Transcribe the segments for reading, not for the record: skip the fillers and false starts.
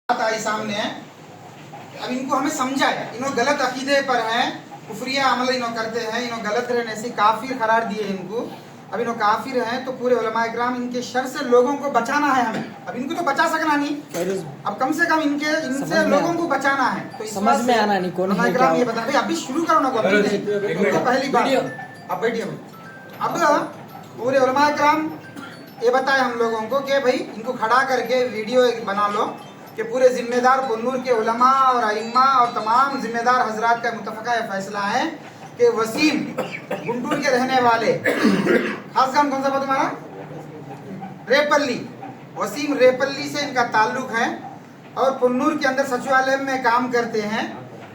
बात आई सामने है। अब इनको हमें समझाए, इन्हों गलत अकीदे पर हैं, कुफरिया अमल इन्हों करते हैं, इन्हों गलत रहने से काफिर करार दिए इनको। अब इन्हों काफिर हैं तो पूरे उलमा इकराम इनके शर से लोगों को बचाना है हमें। अब इनको तो बचा सकना नहीं, अब कम से कम इनसे लोगों को बचाना है। तो इस समझ में आना नहीं कौन है क्या। ये बता भाई, अभी शुरू करो ना, तो पहली बात अब बैठिए। अब पूरे उलमा इकराम ये बताए हम लोगों को कि भाई इनको खड़ा करके वीडियो बना लो कि पूरे जिम्मेदार पुन्नूर के उलमा और अइम्मा और तमाम जिम्मेदार हजरात का मुतफ़क़ा फैसला है कि वसीम गुंटूर के रहने वाले, खास काम कौन सा था तुम्हारा? रेपल्ली। वसीम रेपल्ली से इनका ताल्लुक है और पुन्नूर के अंदर सचिवालय में काम करते हैं।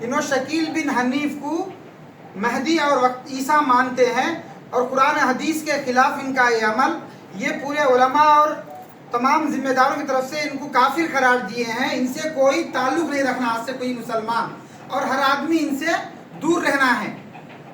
इन्होंने शकील बिन हनीफ को महदी और ईसा मानते हैं और कुरान हदीस के खिलाफ इनका ये अमल, ये पूरे उलमा और तमाम जिम्मेदारों की तरफ से इनको काफिर करार दिए हैं। इनसे कोई ताल्लुक नहीं रखना आज से कोई मुसलमान, और हर आदमी इनसे दूर रहना है।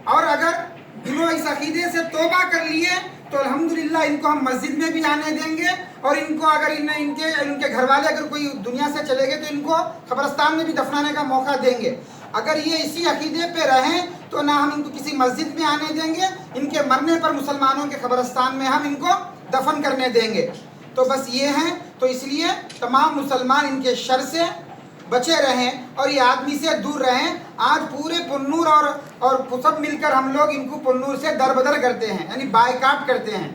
और अगर इन्होंने इस अकीदे से तौबा कर लिए तो अल्हम्दुलिल्लाह इनको हम मस्जिद में भी आने देंगे, और इनको अगर इनके घर वाले अगर कोई दुनिया से चले गए तो इनको कब्रिस्तान में भी दफनाने का मौका देंगे। अगर ये इसी अकीदे पे रहें तो ना हम इनको किसी मस्जिद में आने देंगे, इनके मरने पर मुसलमानों के कब्रिस्तान में हम इनको दफन करने देंगे। तो बस ये हैं, तो इसलिए तमाम मुसलमान इनके शर से बचे रहें और ये आदमी से दूर रहें। आज पूरे पुन्नूर और सब मिलकर हम लोग इनको पुन्नूर से दरबदर करते हैं, यानी बायकाट करते हैं।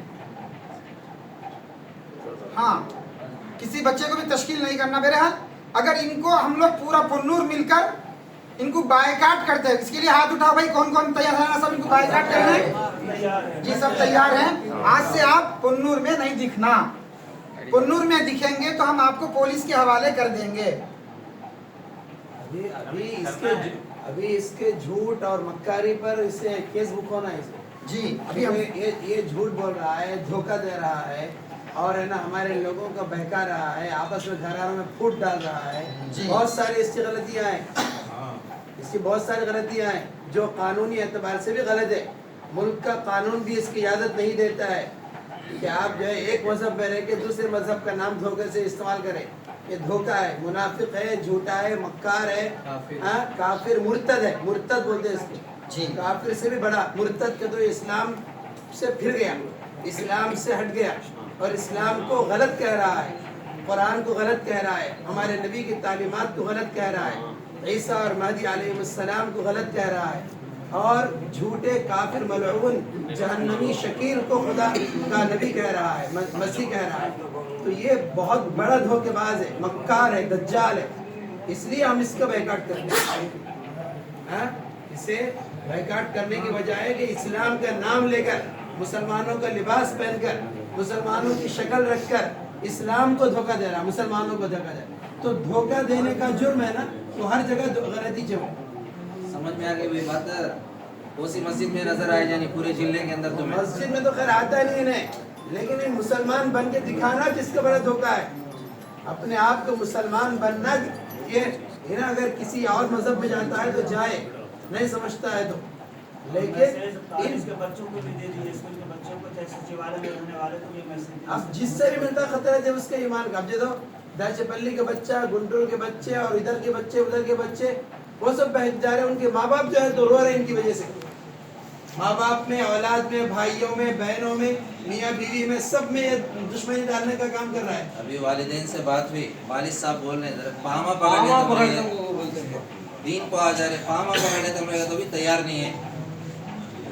हाँ, किसी बच्चे को भी तश्कील नहीं करना। बहरहाल अगर इनको हम लोग पूरा पुन्नूर मिलकर इनको बायकाट करते हैं, इसके लिए हाथ उठाओ भाई, कौन कौन तैयार है? सब इनको बायकाट करना जी, सब तैयार हैं। आज से आप पुन्नूर में नहीं दिखना, पुन्नूर में दिखेंगे तो हम आपको पुलिस के हवाले कर देंगे। अभी इसके झूठ और मक्कारी पर इसे केस बुक होना है जी। अभी हम ये झूठ बोल रहा है, धोखा दे रहा है, और है ना हमारे लोगों को बहका रहा है, आपस में घरानों में फूट डाल रहा है जी। बहुत सारी इसकी गलतियां हैं, इसकी बहुत सारी गलतियां हैं जो कानूनी एतबार से भी गलत है। मुल्क का कानून भी इसकी इजाजत नहीं देता है कि आप जो है एक मजहब में रह के दूसरे मजहब का नाम धोखे से इस्तेमाल करें। ये धोखा है, मुनाफिक है, झूठा है, मक्कार है, काफिर मुर्तद है। मुर्तद बोलते हैं इसको जी, काफिर से भी बड़ा मुर्तद के तो इस्लाम से फिर गया, इस्लाम से हट गया और इस्लाम को गलत कह रहा है, कुरान को गलत कह रहा है, हमारे नबी की तालीमात को गलत कह रहा है, ईसा और महदी अलैहिस्सलाम को गलत कह रहा है, और झूठे काफिर मलऊन जहन्नमी शकील को खुदा का नबी कह रहा है, मसीह कह रहा है। तो ये बहुत बड़ा धोखेबाज है, मक्कार है, दज्जाल है। इसलिए हम इसका बैकाट करते हैं। इसे बैकाट करने की बजाय कि इस्लाम का नाम लेकर, मुसलमानों का लिबास पहनकर, मुसलमानों की शक्ल रखकर इस्लाम को धोखा दे रहा, मुसलमानों को धोखा दे रहा। तो धोखा देने का जुर्म है ना, तो हर जगह गलती जो समझ में आ गई भाई बात। उसी मस्जिद में नजर आए यानी पूरे जिले के अंदर तो मस्जिद में तो खैर आता नहीं है, लेकिन ये मुसलमान बन के दिखाना किसका बड़ा धोखा है। अपने आप को मुसलमान बनना, ये ना अगर किसी और मजहब में जाता है तो जाए, नहीं समझता है तो, लेकिन इसके बच्चों को भी दे दीजिए, स्कूल के बच्चों को, चाहे सचिवालय में रहने वाले को भी मैसेज। अब जिससे भी मिलता खतरा है उसके ईमान का। अब जो दाचेपल्ली के बच्चा, गुंटूर के बच्चे और इधर के बच्चे, उधर के बच्चे, वो सब बहक जा रहे हैं। उनके माँ बाप जो है तो रो रहे हैं इनकी वजह से। माँ बाप में, औलाद में, भाइयों में, बहनों में, मियाँ बीवी में, सब में दुश्मनी डालने का काम कर रहा है। अभी वालिदैन से बात हुई, वालिद साहब बोल रहे हैं पामा पकड़ने दीन को आ जा रहे, पामा पकड़ने तो भी तैयार नहीं है।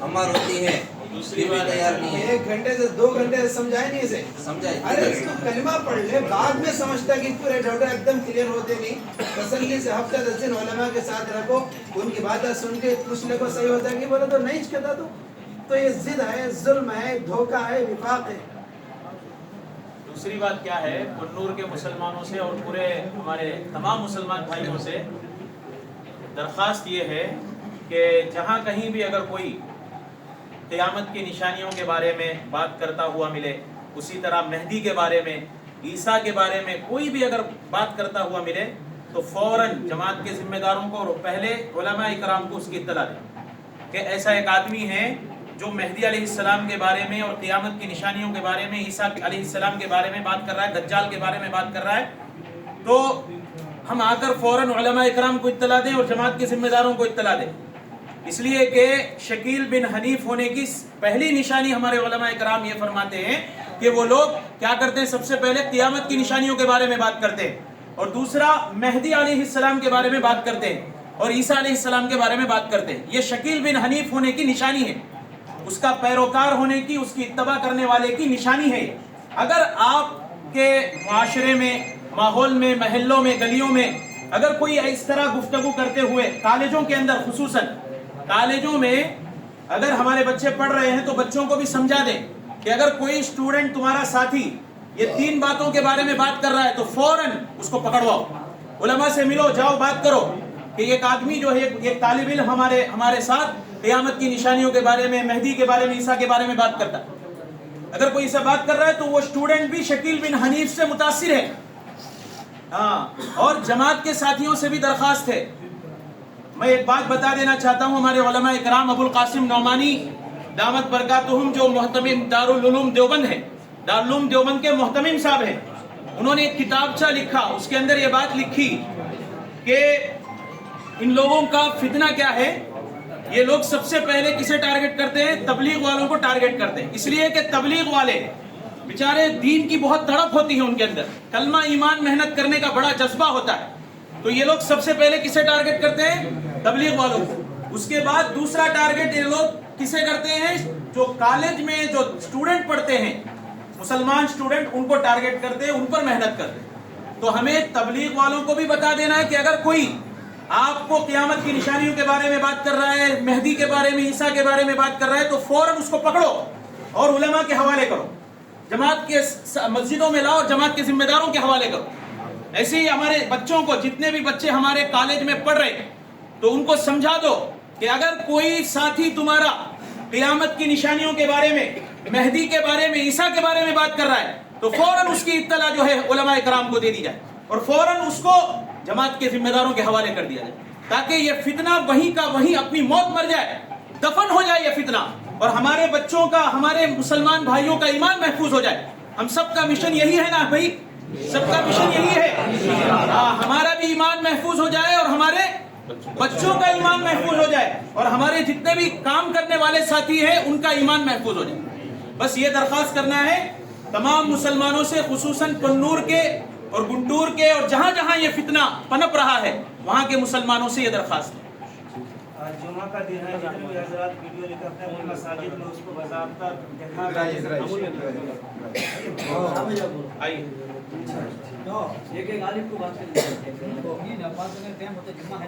अम्मा रोती है, दूसरी भी तैयार नहीं है। 1 घंटे से 2 घंटे से समझाए नहीं इसे, समझाए। अरे इसको कलिमा पढ़ ले, बाद में समझता कि पूरे डाउट एकदम क्लियर होते नहीं। तसल्ली से हफ्ता 10 दिन उलमा के साथ रखो, उनकी बातें सुन के पूछने को सही होता है कि बोले तो नहीं कहता। तो ये जिद है, जुल्म है, धोखा है, विफाक है। दूसरी बात क्या है, पुन्नूर के मुसलमानों से और पूरे हमारे तमाम मुसलमान भाइयों से दरख्वास्त ये है कि जहाँ कहीं भी अगर कोई क़यामत की निशानियों के बारे में बात करता हुआ मिले, उसी तरह मेहदी के बारे में, ईसा के बारे में कोई भी अगर बात करता हुआ मिले तो फौरन जमात के जिम्मेदारों को और पहले उलमा इकराम को उसकी इत्तला दें कि ऐसा एक आदमी है जो मेहदी अलैहिस्सलाम के बारे में और क़यामत की निशानियों के बारे में, ईसा अलैहिस्सलाम के बारे में बात कर रहा है, दज्जाल के बारे में बात कर रहा है, तो हम आकर फौरन उलमा इकराम को इत्तला दें और जमात के जिम्मेदारों को इत्तला दें, इसलिए कि शकील बिन हनीफ होने की पहली निशानी हमारे उलमा इकराम ये फरमाते हैं कि वो लोग क्या करते हैं, सबसे पहले क़ियामत की निशानियों के बारे में बात करते हैं, और दूसरा मेहदी अलैहिस्सलाम के बारे में बात करते हैं, और ईसा अलैहिस्सलाम के बारे में बात करते हैं। ये शकील बिन हनीफ होने की निशानी है, उसका पैरोकार होने की, उसकी इत्तबा करने वाले की निशानी है। अगर आपके माशरे में, माहौल में, महल्लों में, गलियों में अगर कोई इस तरह गुफ्तगू करते हुए, कॉलेजों के अंदर खुसूसन कॉलेजों में अगर हमारे बच्चे पढ़ रहे हैं तो बच्चों को भी समझा दें कि अगर कोई स्टूडेंट तुम्हारा साथी ये 3 बातों के बारे में बात कर रहा है तो फौरन उसको पकड़वाओ, उलमा से मिलो, जाओ बात करो कि एक आदमी जो है, एक तालिब इल्म हमारे साथ क़यामत की निशानियों के बारे में, मेहदी के बारे में, ईसा के बारे में बात करता है। अगर कोई इसे बात कर रहा है तो वो स्टूडेंट भी शकील बिन हनीफ से मुतासिर है। हाँ, और जमात के साथियों से भी दरख्वास्त है, मैं एक बात बता देना चाहता हूँ, हमारे उलमा इकराम अबुल कासिम नौमानी दामत बरकातुहुम जो मोहतमिम दारुल उलूम देवबंद है, दारुल उलूम देवबंद के मोहतमिम साहब हैं, उन्होंने एक किताबचा लिखा, उसके अंदर ये बात लिखी कि इन लोगों का फितना क्या है। ये लोग सबसे पहले किसे टारगेट करते हैं, तबलीग वालों को टारगेट करते हैं, इसलिए कि तबलीग वाले बेचारे दीन की बहुत तड़प होती है उनके अंदर, कलमा ईमान मेहनत करने का बड़ा जज्बा होता है, तो ये लोग सबसे पहले किसे टारगेट करते हैं, तबलीग वालों को। उसके बाद दूसरा टारगेट ये लोग किसे करते हैं, जो कॉलेज में जो स्टूडेंट पढ़ते हैं, मुसलमान स्टूडेंट, उनको टारगेट करते हैं, उन पर मेहनत करते हैं। तो हमें तबलीग वालों को भी बता देना है कि अगर कोई आपको क़यामत की निशानियों के बारे में बात कर रहा है, मेहदी के बारे में, ईसा के बारे में बात कर रहा है, तो फौरन उसको पकड़ो और उलमा के हवाले करो, जमात के मस्जिदों में लाओ, जमात के जिम्मेदारों के हवाले करो। ऐसे ही हमारे बच्चों को, जितने भी बच्चे हमारे कॉलेज में पढ़ रहे हैं, तो उनको समझा दो कि अगर कोई साथी तुम्हारा क़यामत की निशानियों के बारे में, मेहदी के बारे में, ईसा के बारे में बात कर रहा है तो फौरन उसकी इत्तला जो है उलमा इकराम को दे दी जाए और फौरन उसको जमात के जिम्मेदारों के हवाले कर दिया जाए, ताकि ये फितना वहीं का वहीं अपनी मौत मर जाए, दफन हो जाए ये फितना, और हमारे बच्चों का, हमारे मुसलमान भाइयों का ईमान महफूज हो जाए। हम सबका मिशन यही है ना भाई, सबका मिशन यही है, हमारा भी ईमान महफूज हो जाए और हमारे बच्चों का ईमान महफूज हो जाए, और हमारे जितने भी काम करने वाले साथी हैं उनका ईमान महफूज हो जाए। बस ये दरख्वास्त करना है तमाम मुसलमानों से, खुसूसन कन्नूर के और गुंटूर के और जहाँ जहाँ ये फितना पनप रहा है वहाँ के मुसलमानों से ये दरख्वास्त है। आज जुमा का दिन है, जितने भी हज़रात वीडियो लेकर अपने अपने मसाजिद में उसको बाज़ाब्ता दिखा आइए एक आलिम को बात करेंगे, टाइम होता जुम्मा है,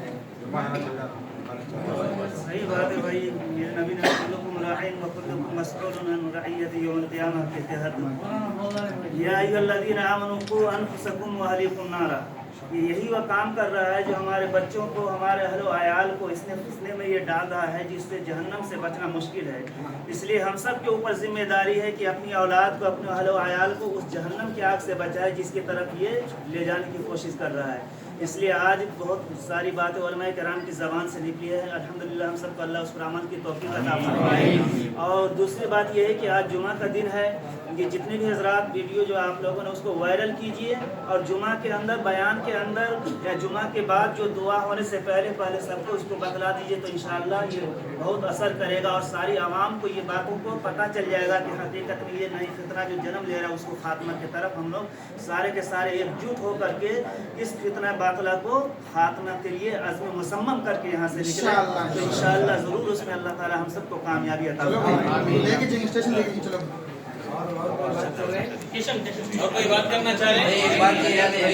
सही बात है भाई। ये नबी ने कुल्लुकुम राइन व कुल्लुकुम मसऊलुन अन रइयति यौम क़ियामह के तहत या अय्युहल्लज़ीना आमनू क़ू अनफुसकुम व अहलीकुम नारा, यही वह काम कर रहा है जो हमारे बच्चों को, हमारे अहलो आयाल को इसने फितने में ये डाल रहा है जिससे जहन्नम से बचना मुश्किल है। इसलिए हम सब के ऊपर जिम्मेदारी है कि अपनी औलाद को, अपने अहलो आयाल को उस जहन्नम की आग से बचाए जिसकी तरफ ये ले जाने की कोशिश कर रहा है। इसलिए आज बहुत सारी बातें उलमा किराम की ज़बान से निकली है, अल्हम्दुलिल्लाह हम सबको अल्लाह उस पर अमल की तौफीक अता फरमाए। और दूसरी बात यह है कि आज जुमा का दिन है, ये जितने भी हज़रात वीडियो जो आप लोगों ने उसको वायरल कीजिए, और जुमा के अंदर, बयान के अंदर या जुमा के बाद जो दुआ होने से पहले सबको उसको बतला दीजिए, तो इंशाअल्लाह ये बहुत असर करेगा और सारी आवाम को ये बातों को पता चल जाएगा कि हकीकत में ये नई फितना जो जन्म ले रहा है उसको खात्मा की तरफ हम लोग सारे के सारे एकजुट होकर के इस फितना बातला को खात्मा के लिए अज़्म मुसम्मम करके यहाँ से निकले, तो इंशाअल्लाह ज़रूर उसमें अल्लाह ताला हम सबको कामयाबी अता फरमाए। और कोई बात करना चाह रहे हैं? एक बात ये याद है